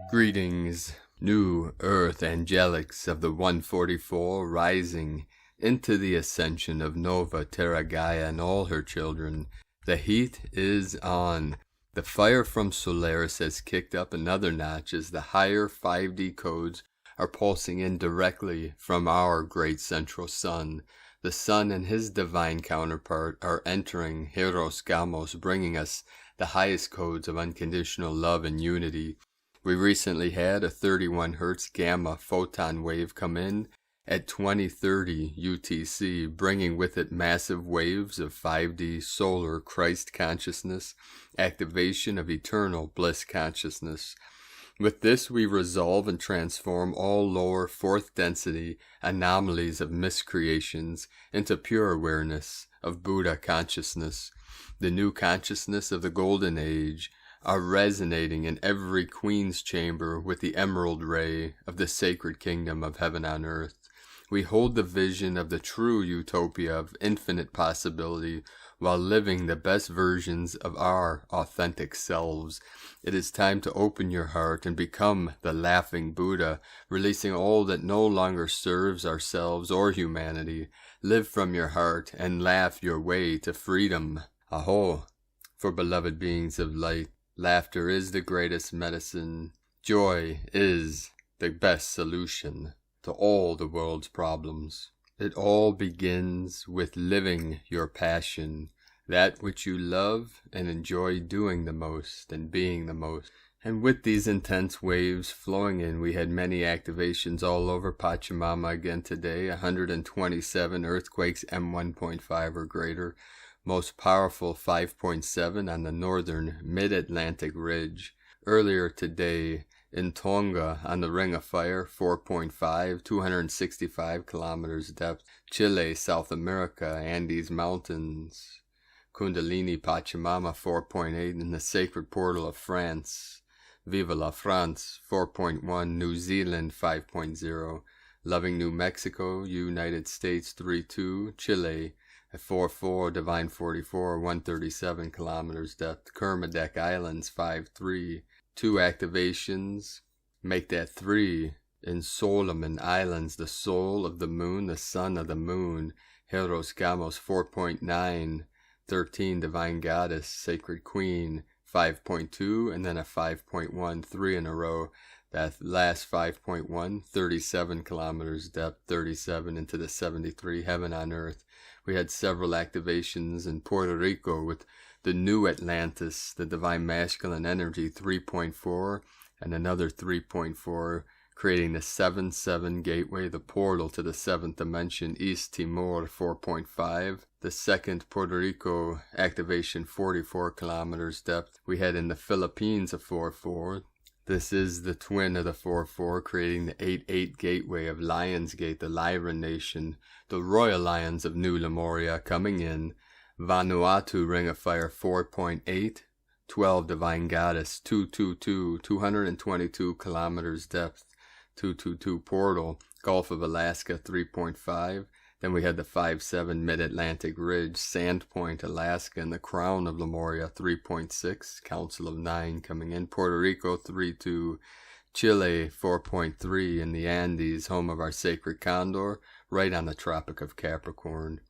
Greetings, new earth angelics of the 144, rising into the ascension of Nova Terra Gaia and all her children. The heat is on. The fire from Solaris has kicked up another notch as the higher 5D codes are pulsing in directly from our great central sun. The sun and his divine counterpart are entering Hieros Gamos, bringing us the highest codes of unconditional love and unity. We recently had a 31 Hz gamma photon wave come in at 2030 UTC, bringing with it massive waves of 5D solar Christ consciousness, activation of eternal bliss consciousness. With this, we resolve and transform all lower fourth density anomalies of miscreations into pure awareness of Buddha consciousness. The new consciousness of the Golden Age are resonating in every queen's chamber with the emerald ray of the sacred kingdom of heaven on earth. We hold the vision of the true utopia of infinite possibility while living the best versions of our authentic selves. It is time to open your heart and become the laughing Buddha, releasing all that no longer serves ourselves or humanity. Live from your heart and laugh your way to freedom. Aho, for beloved beings of light. Laughter is the greatest medicine. Joy is the best solution to all the world's problems. It all begins with living your passion, that which you love and enjoy doing the most and being the most. And with these intense waves flowing in, we had many activations all over Pachamama again today. 127 earthquakes M1.5 or greater. Most powerful 5.7 on the northern mid-Atlantic ridge. Earlier today in Tonga on the Ring of Fire, 4.5, 265 kilometers depth. Chile, South America, Andes Mountains. Kundalini Pachamama, 4.8 in the Sacred Portal of France. Viva la France, 4.1, New Zealand, 5.0. Loving New Mexico, United States, 3.2, Chile, 4.4, Divine 44, 137 kilometers depth. Kermadec Islands, 5.3. 2 activations. Make that 3. In Solomon Islands, the soul of the moon, the son of the moon. Hieros Gamos, 4.9. 13, Divine Goddess, Sacred Queen, 5.2. And then a 5.1, 3 in a row. That last 5.1, 37 kilometers depth, 37 into the 73, heaven on earth. We had several activations in Puerto Rico with the new Atlantis, the divine masculine energy, 3.4, and another 3.4, creating the 7-7 gateway, the portal to the 7th dimension. East Timor, 4.5. The second Puerto Rico activation, 44 kilometers depth. We had in the Philippines a 4.4. This is the twin of the 4-4, creating the 8-8 gateway of Lions Gate, the Lyran Nation, the Royal Lions of New Lemuria coming in. Vanuatu Ring of Fire 4.8, 12 Divine Goddess, 222, 222 kilometers depth, 222 portal, Gulf of Alaska 3.5. Then we had the 5-7 Mid-Atlantic Ridge, Sandpoint, Alaska, and the Crown of Lemuria 3.6, Council of 9 coming in. Puerto Rico 3.2, Chile 4.3 in the Andes, home of our sacred Condor, right on the Tropic of Capricorn.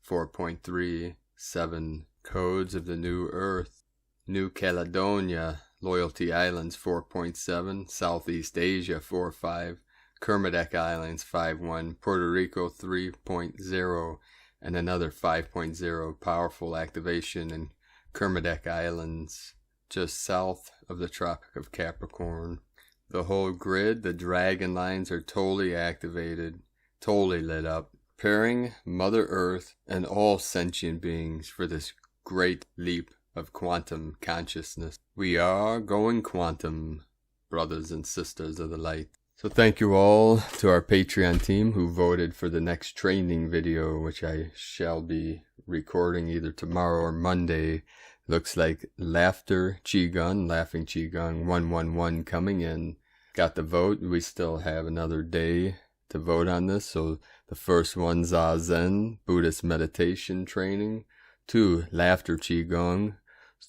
4.3, 7 codes of the new earth. New Caledonia, Loyalty Islands 4.7, Southeast Asia 4.5. Kermadec Islands 5.1, Puerto Rico 3.0, and another 5.0 powerful activation in Kermadec Islands, just south of the Tropic of Capricorn. The whole grid, the dragon lines are totally activated, totally lit up, preparing Mother Earth and all sentient beings for this great leap of quantum consciousness. We are going quantum, brothers and sisters of the light. So thank you all to our Patreon team who voted for the next training video, which I shall be recording either tomorrow or Monday. Looks like Laughter Qigong, Laughing Qigong 111 coming in. Got the vote. We still have another day to vote on this. So the first one, Zazen, Buddhist meditation training. 2, Laughter Qigong.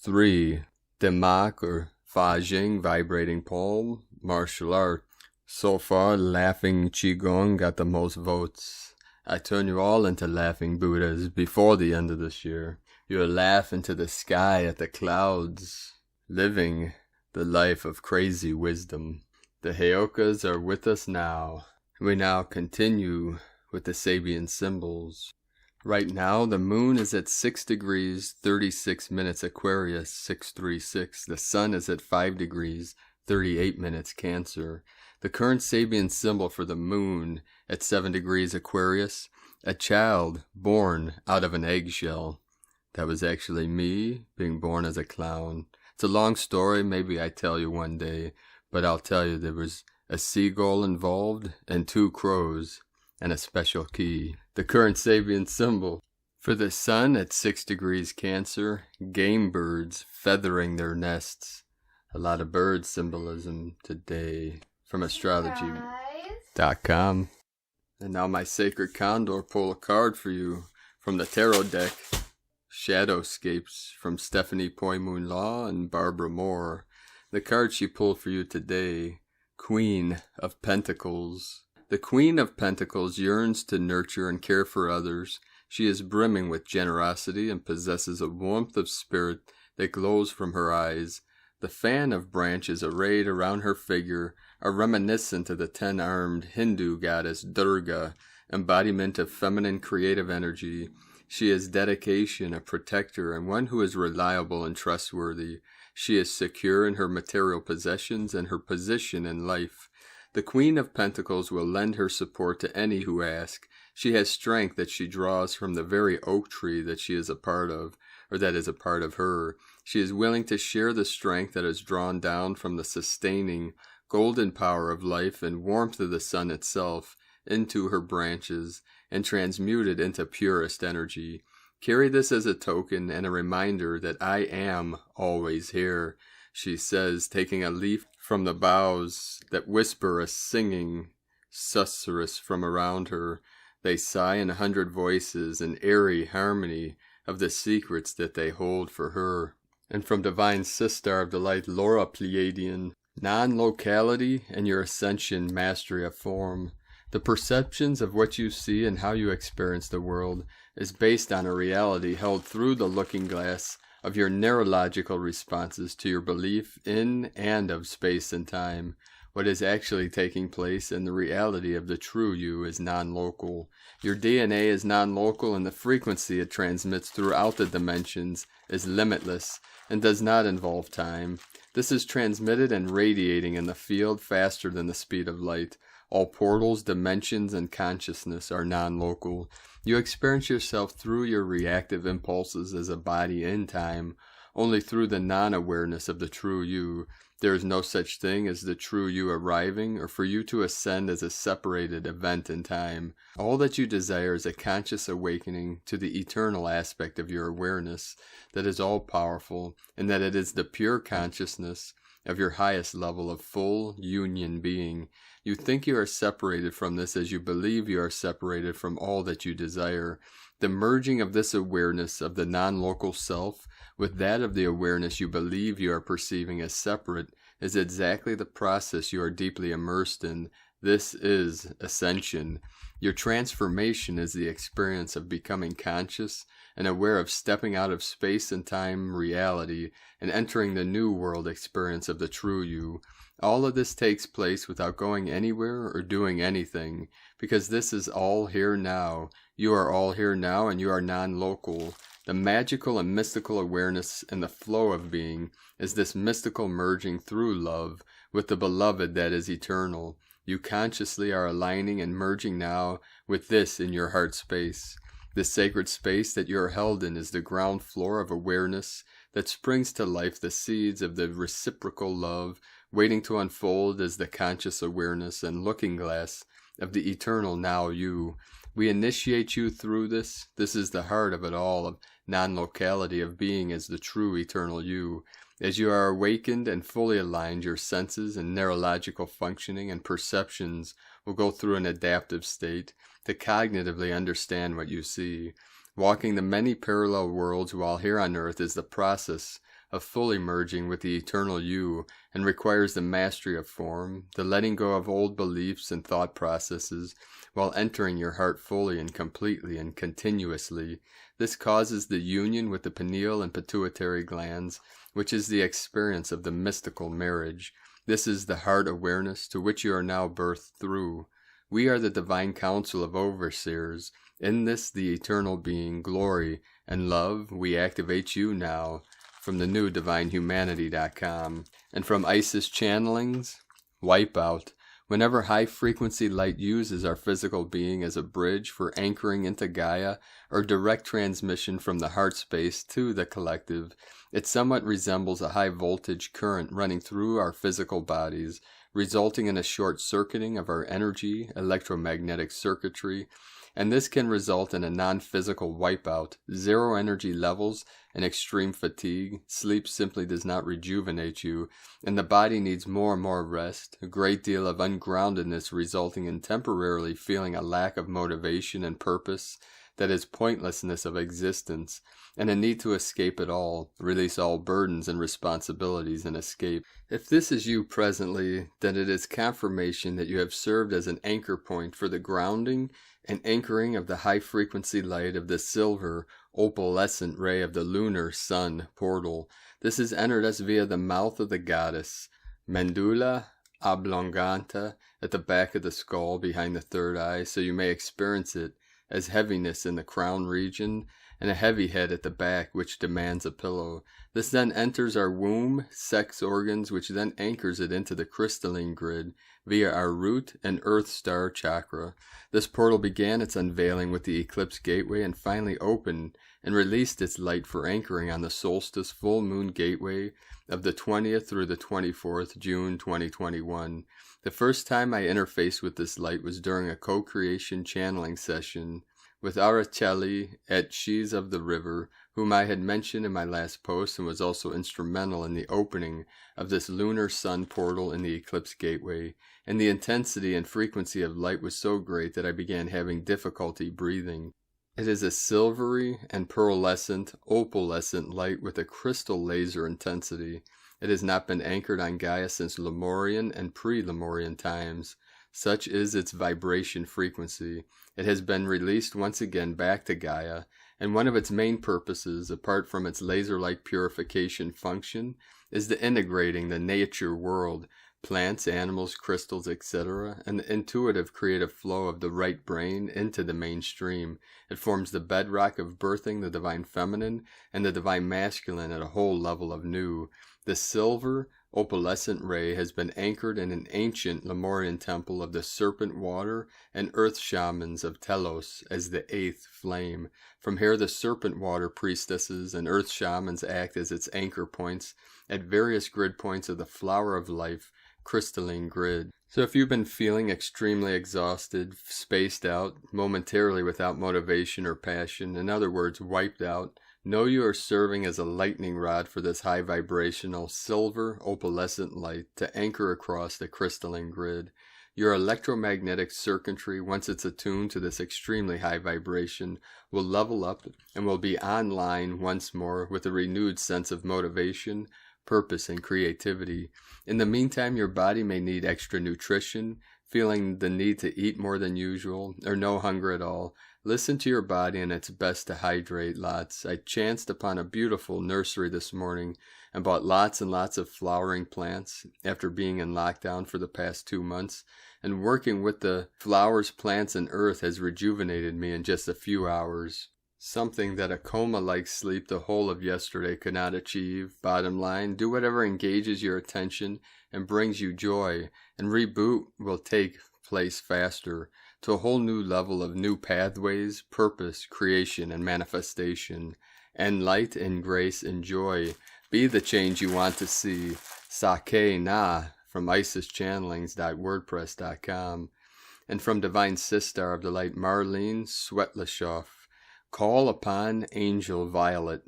3, Demak or Fa Jing, vibrating palm, martial art. So far, Laughing Qigong got the most votes. I turn you all into laughing Buddhas before the end of this year. You'll laugh into the sky at the clouds, living the life of crazy wisdom. The Heyokas are with us now. We now continue with the Sabian symbols. Right now, the moon is at 6 degrees, 36 minutes Aquarius, 636. The sun is at 5 degrees, 38 minutes Cancer. The current Sabian symbol for the moon at 7 degrees Aquarius, a child born out of an eggshell. That was actually me, being born as a clown. It's a long story, maybe I tell you one day, but I'll tell you there was a seagull involved, and 2 crows, and a special key. The current Sabian symbol for the sun at 6 degrees Cancer, game birds feathering their nests. A lot of bird symbolism today from astrology.com. And now my sacred Condor pull a card for you from the tarot deck. Shadowscapes from Stephanie Poymoon Law and Barbara Moore. The card she pulled for you today, Queen of Pentacles. The Queen of Pentacles yearns to nurture and care for others. She is brimming with generosity and possesses a warmth of spirit that glows from her eyes. The fan of branches arrayed around her figure are reminiscent of the 10-armed Hindu goddess Durga, embodiment of feminine creative energy. She is dedication, a protector, and one who is reliable and trustworthy. She is secure in her material possessions and her position in life. The Queen of Pentacles will lend her support to any who ask. She has strength that she draws from the very oak tree that she is a part of, or that is a part of her. She is willing to share the strength that is drawn down from the sustaining, golden power of life and warmth of the sun itself into her branches, and transmute it into purest energy. Carry this as a token and a reminder that I am always here, she says, taking a leaf from the boughs that whisper a singing susurrus from around her. They sigh in 100 voices, an airy harmony of the secrets that they hold for her. And from Divine Sister of the Light, Laura Pleiadian, non-locality and your ascension mastery of form. The perceptions of what you see and how you experience the world is based on a reality held through the looking glass of your neurological responses to your belief in and of space and time. What is actually taking place in the reality of the true you is non-local. Your DNA is non-local, and the frequency it transmits throughout the dimensions is limitless and does not involve time. This is transmitted and radiating in the field faster than the speed of light. All portals, dimensions, and consciousness are non-local. You experience yourself through your reactive impulses as a body in time, only through the non-awareness of the true you. There is no such thing as the true you arriving, or for you to ascend as a separated event in time. All that you desire is a conscious awakening to the eternal aspect of your awareness that is all-powerful, and that it is the pure consciousness of your highest level of full union being. You think you are separated from this as you believe you are separated from all that you desire. The merging of this awareness of the non-local self with that of the awareness you believe you are perceiving as separate is exactly the process you are deeply immersed in. This is Ascension. Your transformation is the experience of becoming conscious and aware of stepping out of space and time reality and entering the new world experience of the true you. All of this takes place without going anywhere or doing anything, because this is all here now. You are all here now, and you are non-local. The magical and mystical awareness and the flow of being is this mystical merging through love with the beloved that is eternal. You consciously are aligning and merging now with this in your heart space. This sacred space that you are held in is the ground floor of awareness that springs to life the seeds of the reciprocal love waiting to unfold as the conscious awareness and looking glass of the eternal now you. We initiate you through this. This is the heart of it all, of non-locality, of being as the true eternal you. As you are awakened and fully aligned, your senses and neurological functioning and perceptions will go through an adaptive state to cognitively understand what you see. Walking the many parallel worlds while here on earth is the process of fully merging with the eternal you, and requires the mastery of form, the letting go of old beliefs and thought processes, while entering your heart fully and completely and continuously. This causes the union with the pineal and pituitary glands, which is the experience of the mystical marriage. This is the heart awareness to which you are now birthed through. We are the divine council of overseers. In this, the eternal being, glory, and love, we activate you now. From the new divinehumanity.com. And from Isis channelings, Wipeout. Whenever high-frequency light uses our physical being as a bridge for anchoring into Gaia, or direct transmission from the heart space to the collective, it somewhat resembles a high-voltage current running through our physical bodies, resulting in a short-circuiting of our energy, electromagnetic circuitry, and this can result in a non-physical wipeout, zero energy levels, and extreme fatigue. Sleep simply does not rejuvenate you, and the body needs more and more rest, a great deal of ungroundedness resulting in temporarily feeling a lack of motivation and purpose, that is pointlessness of existence, and a need to escape it all, release all burdens and responsibilities and escape. If this is you presently, then it is confirmation that you have served as an anchor point for the grounding and anchoring of the high-frequency light of the silver, opalescent ray of the lunar sun portal. This has entered us via the mouth of the goddess, Medulla oblongata, at the back of the skull behind the third eye, so you may experience it as heaviness in the crown region, and a heavy head at the back which demands a pillow. This then enters our womb, sex organs, which then anchors it into the crystalline grid via our root and earth star chakra. This portal began its unveiling with the eclipse gateway and finally opened and released its light for anchoring on the solstice full moon gateway of the 20th through the 24th June 2021. The first time I interfaced with this light was during a co-creation channeling session with Araceli at She's of the River, whom I had mentioned in my last post and was also instrumental in the opening of this lunar sun portal in the eclipse gateway, and the intensity and frequency of light was so great that I began having difficulty breathing. It is a silvery and pearlescent, opalescent light with a crystal laser intensity. It has not been anchored on Gaia since Lemurian and pre-Lemurian times. Such is its vibration frequency. It has been released once again back to Gaia, and one of its main purposes, apart from its laser-like purification function, is the integrating the nature world, plants, animals, crystals, etc., and the intuitive creative flow of the right brain into the mainstream. It forms the bedrock of birthing the divine feminine and the divine masculine at a whole level of new. The silver, opalescent ray has been anchored in an ancient Lemurian temple of the serpent water and earth shamans of Telos as the eighth flame. From here the serpent water priestesses and earth shamans act as its anchor points at various grid points of the flower of life, crystalline grid. So if you've been feeling extremely exhausted, spaced out, momentarily without motivation or passion, in other words, wiped out, know you are serving as a lightning rod for this high vibrational silver opalescent light to anchor across the crystalline grid. Your electromagnetic circuitry, once it's attuned to this extremely high vibration, will level up and will be online once more with a renewed sense of motivation, purpose, and creativity. In the meantime, your body may need extra nutrition, feeling the need to eat more than usual, or no hunger at all. Listen to your body and it's best to hydrate lots. I chanced upon a beautiful nursery this morning and bought lots and lots of flowering plants after being in lockdown for the past 2 months, and working with the flowers, plants, and earth has rejuvenated me in just a few hours. Something that a coma-like sleep the whole of yesterday could not achieve. Bottom line, do whatever engages your attention and brings you joy, and reboot will take place faster to a whole new level of new pathways, purpose, creation, and manifestation. And light and grace and joy. Be the change you want to see. Sake na from isischannelings.wordpress.com. And from Divine Sister of the Light, Marlene Svetlashoff, call upon Angel Violet.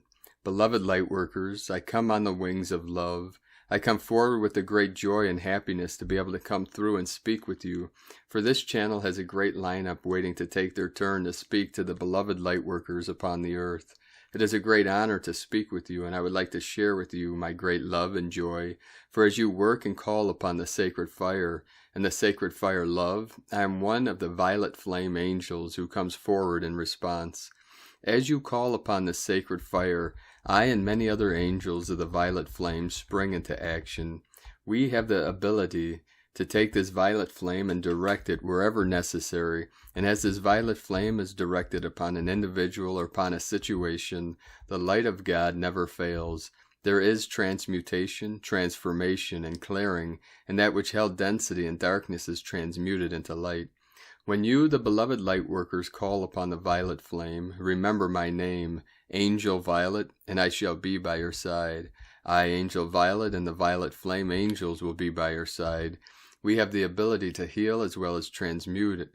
Beloved Lightworkers, I come on the wings of love. I come forward with a great joy and happiness to be able to come through and speak with you, for this channel has a great lineup waiting to take their turn to speak to the beloved Lightworkers upon the earth. It is a great honor to speak with you, and I would like to share with you my great love and joy, for as you work and call upon the sacred fire, and the sacred fire love, I am one of the violet flame angels who comes forward in response. As you call upon the sacred fire, I and many other angels of the violet flame spring into action. We have the ability to take this violet flame and direct it wherever necessary, and as this violet flame is directed upon an individual or upon a situation, the light of God never fails. There is transmutation, transformation, and clearing, and that which held density and darkness is transmuted into light. When you, the beloved Lightworkers, call upon the violet flame, remember my name, Angel Violet, and I shall be by your side. I, Angel Violet, and the violet flame angels will be by your side. We have the ability to heal as well as transmute.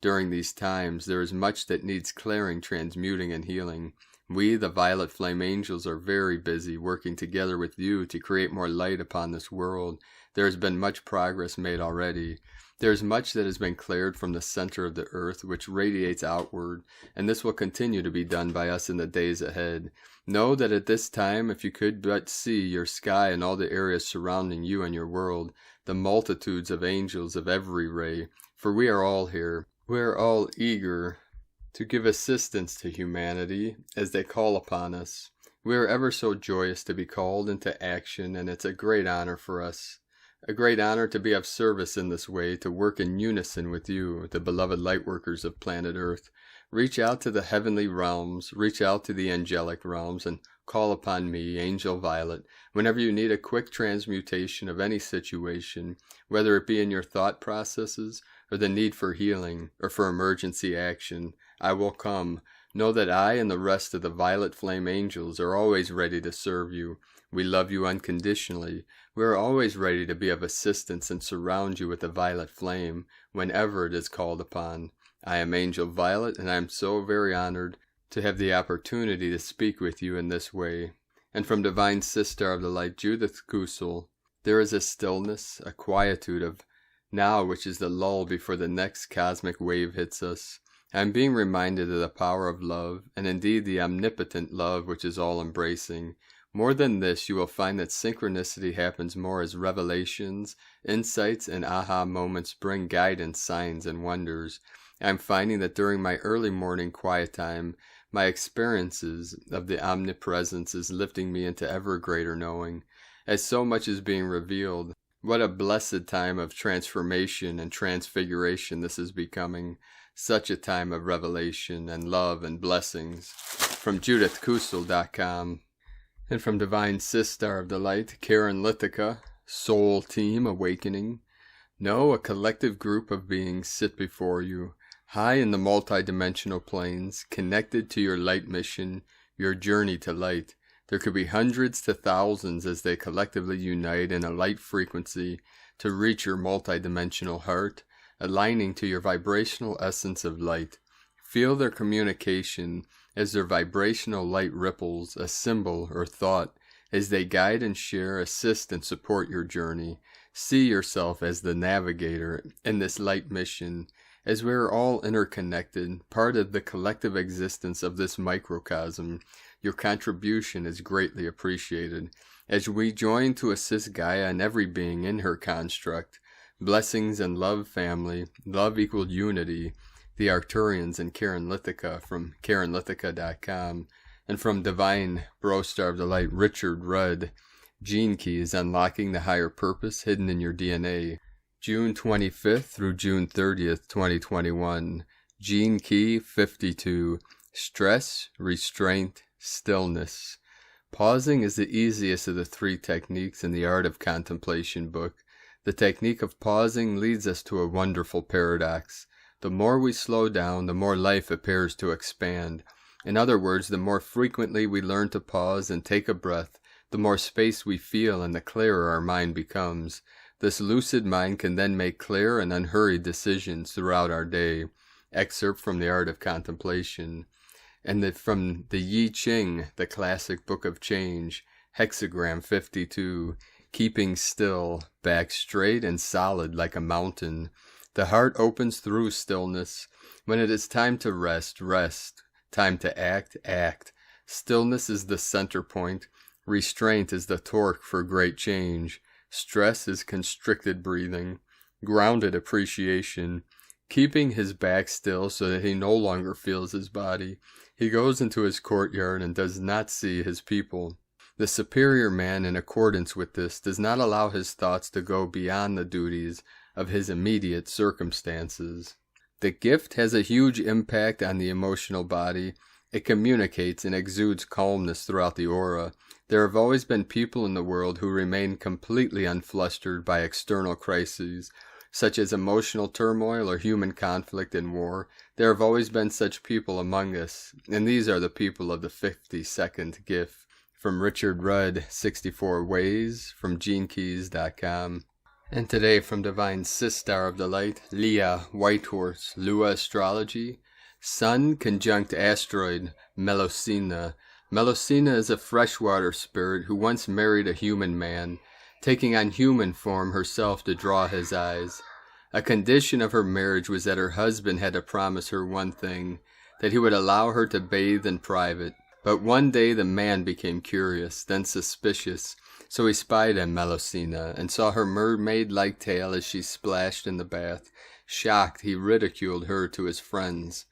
During these times, there is much that needs clearing, transmuting, and healing. We, the violet flame angels, are very busy working together with you to create more light upon this world. There has been much progress made already. There is much that has been cleared from the center of the earth, which radiates outward, and this will continue to be done by us in the days ahead. Know that at this time, if you could but see your sky and all the areas surrounding you and your world, the multitudes of angels of every ray, for we are all here. We are all eager to give assistance to humanity as they call upon us. We are ever so joyous to be called into action, and it's a great honor for us. A great honor to be of service in this way, to work in unison with you, the beloved Lightworkers of planet Earth. Reach out to the heavenly realms, reach out to the angelic realms, and call upon me, Angel Violet, whenever you need a quick transmutation of any situation, whether it be in your thought processes, or the need for healing, or for emergency action. I will come. Know that I and the rest of the violet flame angels are always ready to serve you. We love you unconditionally. We are always ready to be of assistance and surround you with the violet flame whenever it is called upon. I am Angel Violet, and I am so very honored to have the opportunity to speak with you in this way. And from Divine Sister of the Light, Judith Kusel, there is a stillness, a quietude of now which is the lull before the next cosmic wave hits us. I am being reminded of the power of love, and indeed the omnipotent love which is all-embracing. More than this, you will find that synchronicity happens more as revelations, insights, and aha moments bring guidance, signs, and wonders. I am finding that during my early morning quiet time, my experiences of the omnipresence is lifting me into ever greater knowing. As so much is being revealed, what a blessed time of transformation and transfiguration this is becoming. Such a time of revelation and love and blessings. From JudithKusel.com. And from Divine Sister of the Light, Karen Lithica, Soul Team Awakening. Know a collective group of beings sit before you, high in the multidimensional planes, connected to your light mission, your journey to light. There could be hundreds to thousands as they collectively unite in a light frequency to reach your multidimensional heart, aligning to your vibrational essence of light. Feel their communication as their vibrational light ripples, a symbol or thought, as they guide and share, assist and support your journey. See yourself as the navigator in this light mission, as we are all interconnected, part of the collective existence of this microcosm. Your contribution is greatly appreciated. As we join to assist Gaia and every being in her construct, blessings and love, family, love equal unity, the Arcturians and Karen Lithica from KarenLithica.com, and from Divine Brostar of the Light, Richard Rudd, Gene Keys, Unlocking the Higher Purpose Hidden in Your DNA, June 25th through June 30th, 2021, Gene Key 52, Stress, Restraint, Stillness. Pausing is the easiest of the 3 techniques in the Art of Contemplation book. The technique of pausing leads us to a wonderful paradox. The more we slow down, the more life appears to expand. In other words, the more frequently we learn to pause and take a breath, the more space we feel and the clearer our mind becomes. This lucid mind can then make clear and unhurried decisions throughout our day. Excerpt from The Art of Contemplation. And from the Yi Ching, the classic book of change, hexagram 52, keeping still, back straight and solid like a mountain. The heart opens through stillness. When it is time to rest, rest. Time to act, act. Stillness is the center point. Restraint is the torque for great change. Stress is constricted breathing. Grounded appreciation. Keeping his back still so that he no longer feels his body. He goes into his courtyard and does not see his people. The superior man, in accordance with this, does not allow his thoughts to go beyond the duties of his immediate circumstances. The gift has a huge impact on the emotional body. It communicates and exudes calmness throughout the aura. There have always been people in the world who remain completely unflustered by external crises, such as emotional turmoil or human conflict and war. There have always been such people among us, and these are the people of the 52nd gift. From Richard Rudd, 64 Ways, from GeneKeys.com. And today from Divine Sistar of the Light, Leah, Whitehorse, Lua Astrology, Sun conjunct asteroid, Melosina. Melosina is a freshwater spirit who once married a human man, taking on human form herself to draw his eyes. A condition of her marriage was that her husband had to promise her one thing, that he would allow her to bathe in private. But one day the man became curious, then suspicious, so he spied on Melosina and saw her mermaid-like tail as she splashed in the bath. Shocked, he ridiculed her to his friends.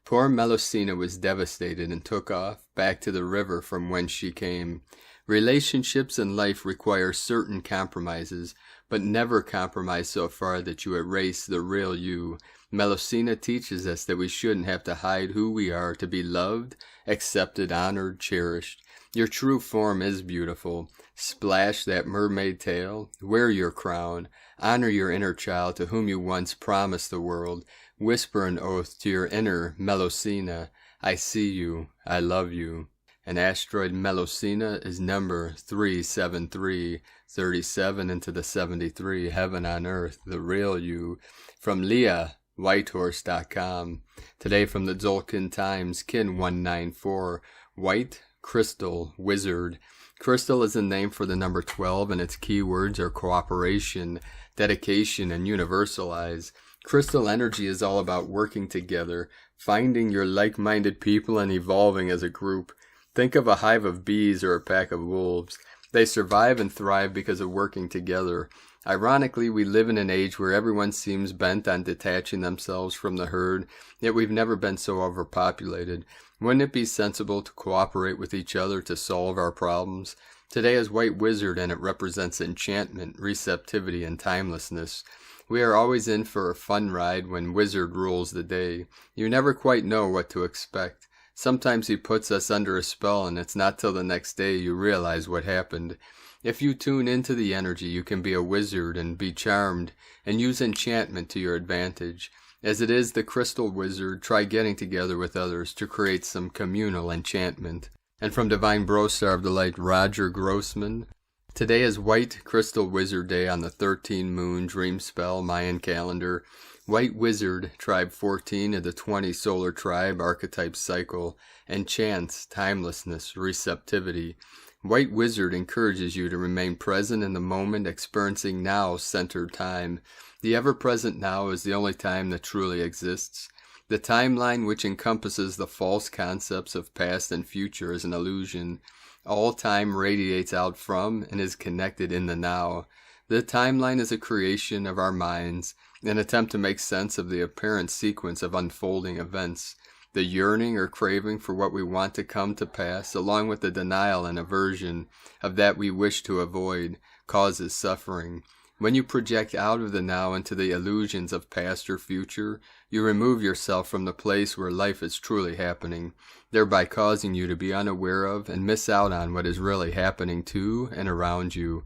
Poor Melosina was devastated and took off, back to the river from whence she came. Relationships in life require certain compromises, but never compromise so far that you erase the real you. Melosina teaches us that we shouldn't have to hide who we are to be loved, accepted, honored, cherished. Your true form is beautiful. Splash that mermaid tail. Wear your crown. Honor your inner child to whom you once promised the world. Whisper an oath to your inner Melosina. I see you. I love you. And asteroid Melosina is number 373, 37 into the 73, heaven on earth, the real you. From Leah, Whitehorse.com. Today from the Tzolk'in Times, Kin 194, White, Crystal, Wizard. Crystal is a name for the number 12, and its keywords are cooperation, dedication, and universalize. Crystal energy is all about working together, finding your like-minded people, and evolving as a group. Think of a hive of bees or a pack of wolves. They survive and thrive because of working together. Ironically, we live in an age where everyone seems bent on detaching themselves from the herd, yet we've never been so overpopulated. Wouldn't it be sensible to cooperate with each other to solve our problems? Today is White Wizard, and it represents enchantment, receptivity, and timelessness. We are always in for a fun ride when Wizard rules the day. You never quite know what to expect. Sometimes he puts us under a spell, and it's not till the next day you realize what happened. If you tune into the energy, you can be a wizard and be charmed, and use enchantment to your advantage. As it is the Crystal Wizard, try getting together with others to create some communal enchantment. And from Divine Brostar of the Light, Roger Grossman. Today is White Crystal Wizard Day on the 13 Moon Dream Spell Mayan calendar. White Wizard, Tribe 14 of the 20 Solar Tribe Archetype Cycle, enchants timelessness, receptivity. White Wizard encourages you to remain present in the moment, experiencing now-centered time. The ever-present now is the only time that truly exists. The timeline which encompasses the false concepts of past and future is an illusion. All time radiates out from and is connected in the now. The timeline is a creation of our minds, an attempt to make sense of the apparent sequence of unfolding events. The yearning or craving for what we want to come to pass, along with the denial and aversion of that we wish to avoid, causes suffering. When you project out of the now into the illusions of past or future, you remove yourself from the place where life is truly happening, thereby causing you to be unaware of and miss out on what is really happening to and around you.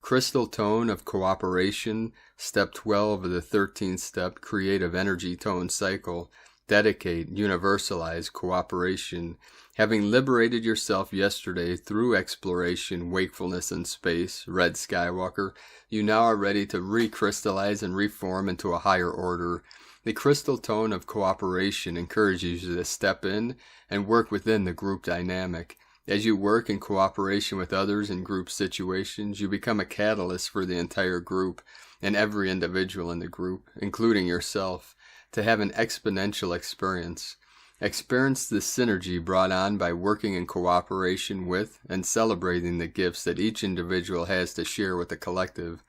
Crystal Tone of Cooperation, Step 12 of the 13-step Creative Energy Tone Cycle. Dedicate, universalize cooperation. Having liberated yourself yesterday through exploration, wakefulness, and space, Red Skywalker, you now are ready to recrystallize and reform into a higher order. The crystal tone of cooperation encourages you to step in and work within the group dynamic. As you work in cooperation with others in group situations, you become a catalyst for the entire group and every individual in the group, including yourself, to have an exponential experience. Experience the synergy brought on by working in cooperation with and celebrating the gifts that each individual has to share with the collective.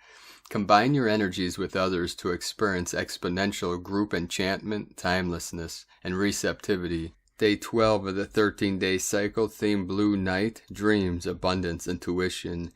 Combine your energies with others to experience exponential group enchantment, timelessness, and receptivity. Day 12 of the 13-day cycle, theme Blue Night, Dreams, Abundance, Intuition.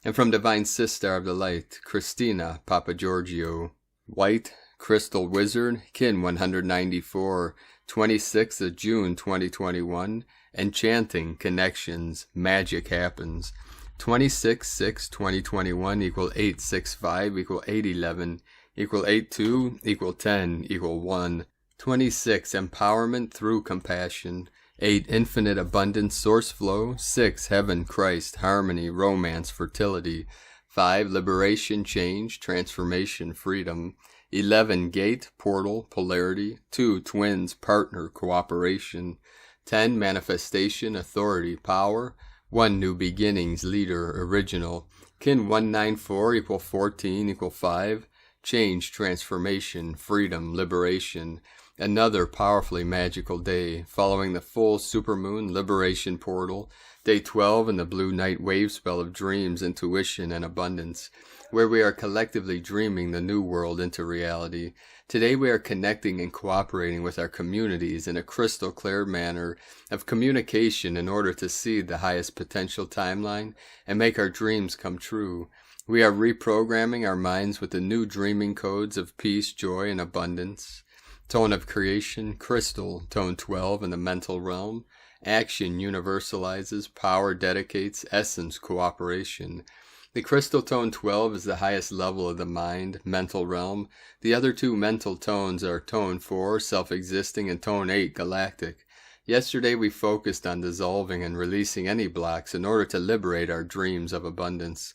And from Divine Sister of the Light, Christina Papagiorgio. White Crystal Wizard, Kin 194, 26th of June 2021. Enchanting Connections, Magic Happens. 26/6/2021 equal 865 equal 811 equal 82 equal 10 equal 1. 26 Empowerment through Compassion. 8 Infinite Abundance Source Flow. 6 Heaven, Christ, Harmony, Romance, Fertility. 5 Liberation, Change, Transformation, Freedom. 11 Gate, Portal, Polarity. 2 Twins, Partner, Cooperation. 10 Manifestation, Authority, Power. 1 New Beginnings, Leader, Original. Kin 194 equal 14 equal 5. Change, Transformation, Freedom, Liberation. Another powerfully magical day, following the full supermoon liberation portal, day 12 in the blue night wave spell of dreams, intuition, and abundance, where we are collectively dreaming the new world into reality. Today we are connecting and cooperating with our communities in a crystal clear manner of communication in order to seed the highest potential timeline and make our dreams come true. We are reprogramming our minds with the new dreaming codes of peace, joy, and abundance. Tone of creation, crystal, tone 12 in the mental realm. Action universalizes, power dedicates, essence cooperation. The crystal tone 12 is the highest level of the mind, mental realm. The other two mental tones are tone 4, self-existing, and tone 8, galactic. Yesterday we focused on dissolving and releasing any blocks in order to liberate our dreams of abundance.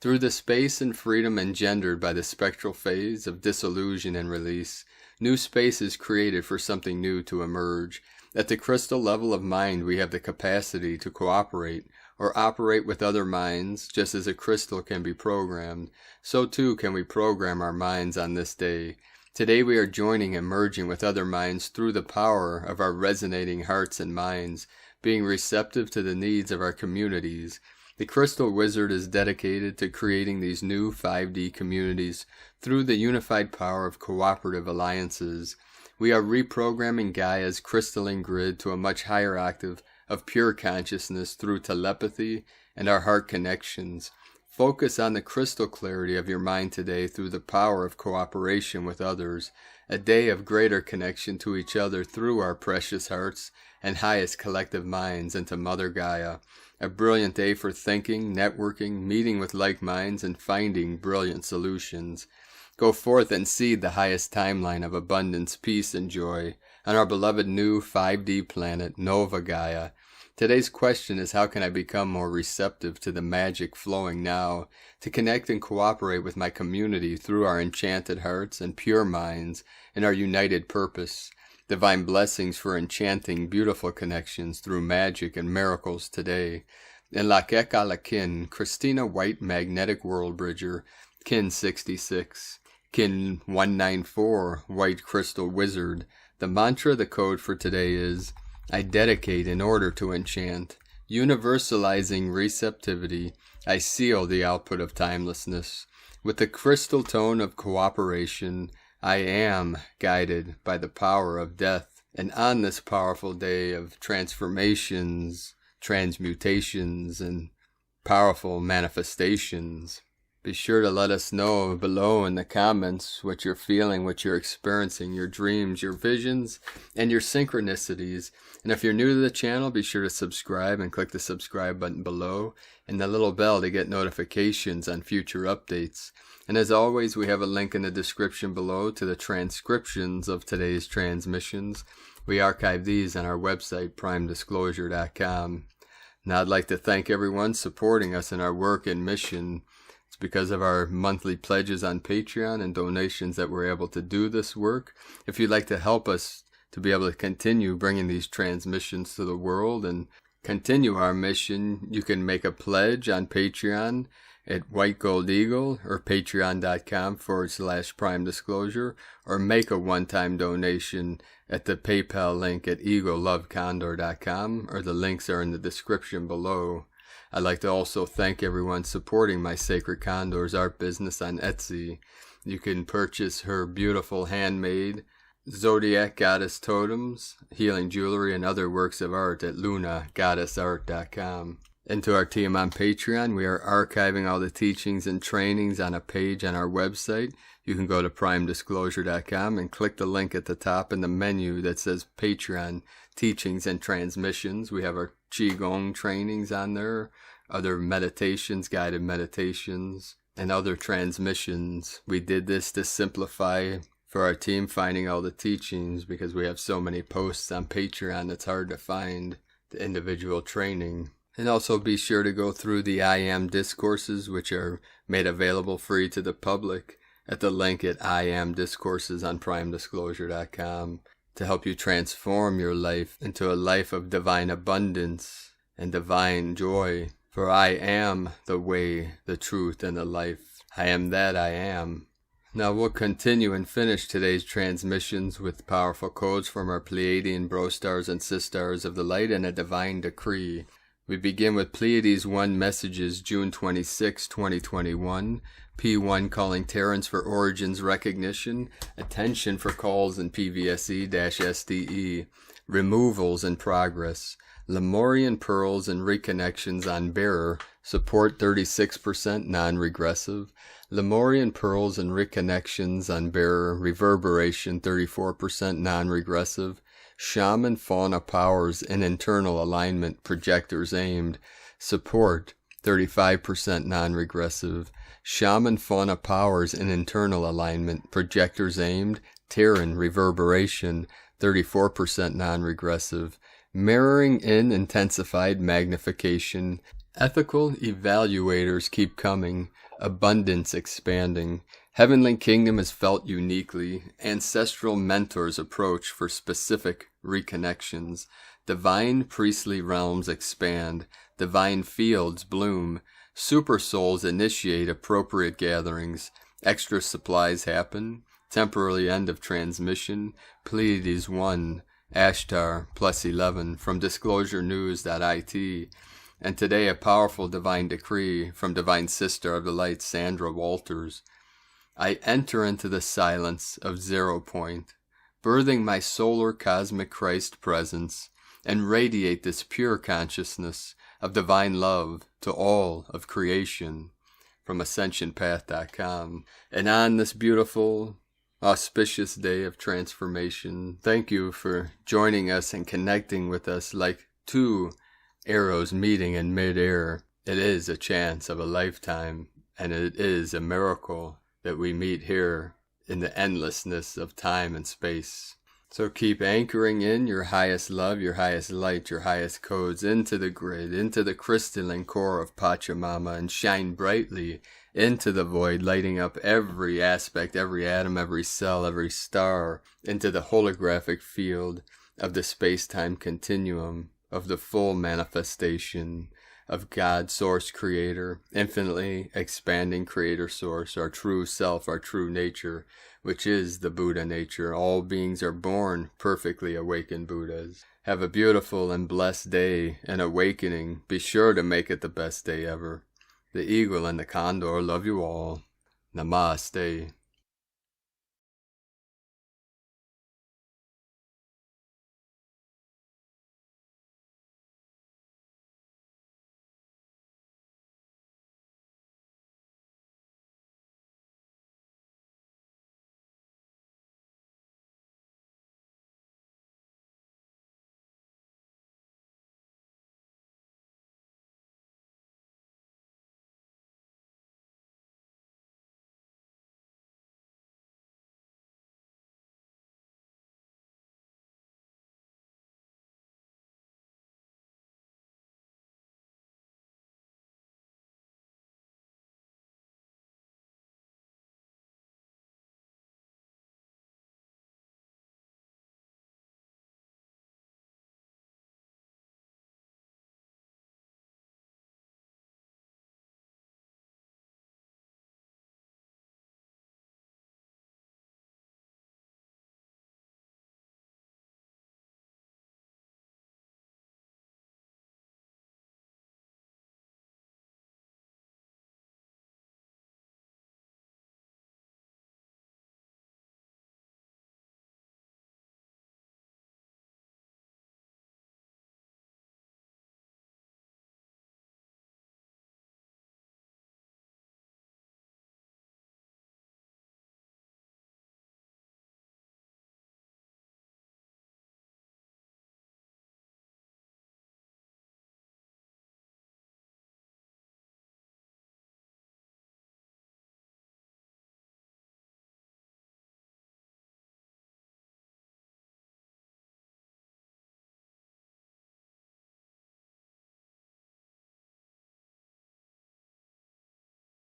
Through the space and freedom engendered by the spectral phase of disillusion and release, new space is created for something new to emerge. At the crystal level of mind, we have the capacity to cooperate or operate with other minds, just as a crystal can be programmed. So too can we program our minds on this day. Today we are joining and merging with other minds through the power of our resonating hearts and minds, being receptive to the needs of our communities. The Crystal Wizard is dedicated to creating these new 5D communities through the unified power of cooperative alliances. We are reprogramming Gaia's crystalline grid to a much higher octave of pure consciousness through telepathy and our heart connections. Focus on the crystal clarity of your mind today through the power of cooperation with others, a day of greater connection to each other through our precious hearts and highest collective minds into Mother Gaia. A brilliant day for thinking, networking, meeting with like minds, and finding brilliant solutions. Go forth and seed the highest timeline of abundance, peace, and joy on our beloved new 5D planet, Nova Gaia. Today's question is, how can I become more receptive to the magic flowing now, to connect and cooperate with my community through our enchanted hearts and pure minds in our united purpose? Divine blessings for enchanting, beautiful connections through magic and miracles today. In La Keka La Kin, Christina White Magnetic World Bridger, Kin 66. Kin 194, White Crystal Wizard. The mantra, the code for today is, I dedicate in order to enchant. Universalizing receptivity, I seal the output of timelessness. With the crystal tone of cooperation, I am guided by the power of death. And on this powerful day of transformations, transmutations, and powerful manifestations, be sure to let us know below in the comments what you're feeling, what you're experiencing, your dreams, your visions, and your synchronicities. And if you're new to the channel, be sure to subscribe and click the subscribe button below and the little bell to get notifications on future updates. And as always, we have a link in the description below to the transcriptions of today's transmissions, We archive these on our website, primedisclosure.com. Now I'd like to thank everyone supporting us in our work and mission. It's because of our monthly pledges on Patreon and donations that we're able to do this work. If you'd like to help us to be able to continue bringing these transmissions to the world and continue our mission, you can make a pledge on Patreon at White Gold Eagle or patreon.com/Prime Disclosure, or make a one-time donation at the PayPal link at eaglelovecondor.com, or the links are in the description below. I'd like to also thank everyone supporting my Sacred Condors art business on Etsy. You can purchase her beautiful handmade Zodiac Goddess totems, healing jewelry, and other works of art at lunagoddessart.com. And to our team on Patreon, we are archiving all the teachings and trainings on a page on our website. You can go to primedisclosure.com and click the link at the top in the menu that says Patreon Teachings and Transmissions. We have our Qigong trainings on there, other meditations, guided meditations, and other transmissions. We did this to simplify for our team finding all the teachings, because we have so many posts on Patreon it's hard to find the individual training. And also be sure to go through the I Am discourses, which are made available free to the public at the link at I Am Discourses on primedisclosure.com to help you transform your life into a life of divine abundance and divine joy. For I am the way, the truth, and the life. I am that I am. Now we'll continue and finish today's transmissions with powerful codes from our Pleiadian bro stars and sisters of the light and a divine decree. We begin with Pleiades 1 messages, June 26, 2021. P1 calling Terrans for Origins recognition. Attention for calls in PVSE-SDE. Removals in progress. Lemurian pearls and reconnections on Bearer. Support 36% non-regressive. Lemurian pearls and reconnections on Bearer. Reverberation 34% non-regressive. Shaman fauna powers in internal alignment, projectors aimed. Support 35% non-regressive. Shaman fauna powers in internal alignment, projectors aimed. Terran reverberation 34% non-regressive. Mirroring in intensified magnification. Ethical evaluators keep coming. Abundance expanding. Heavenly Kingdom is felt uniquely. Ancestral mentors approach for specific reconnections. Divine priestly realms expand. Divine fields bloom. Super souls initiate appropriate gatherings. Extra supplies happen. Temporary end of transmission. Pleiades 1. Ashtar +11 from disclosurenews.it. And today a powerful divine decree from Divine Sister of the Light, Sandra Walters. I enter into the silence of 0 point, birthing my solar cosmic Christ presence, and radiate this pure consciousness of divine love to all of creation. From AscensionPath.com. And on this beautiful, auspicious day of transformation, thank you for joining us and connecting with us like two arrows meeting in midair. It is a chance of a lifetime, and it is a miracle that we meet here in the endlessness of time and space. So keep anchoring in your highest love, your highest light, your highest codes into the grid, into the crystalline core of Pachamama, and shine brightly into the void, lighting up every aspect, every atom, every cell, every star, into the holographic field of the space-time continuum of the full manifestation of God, Source, Creator, infinitely expanding Creator Source, our true self, our true nature, which is the Buddha nature. All beings are born perfectly awakened Buddhas. Have a beautiful and blessed day and awakening. Be sure to make it the best day ever. The Eagle and the Condor love you all. Namaste.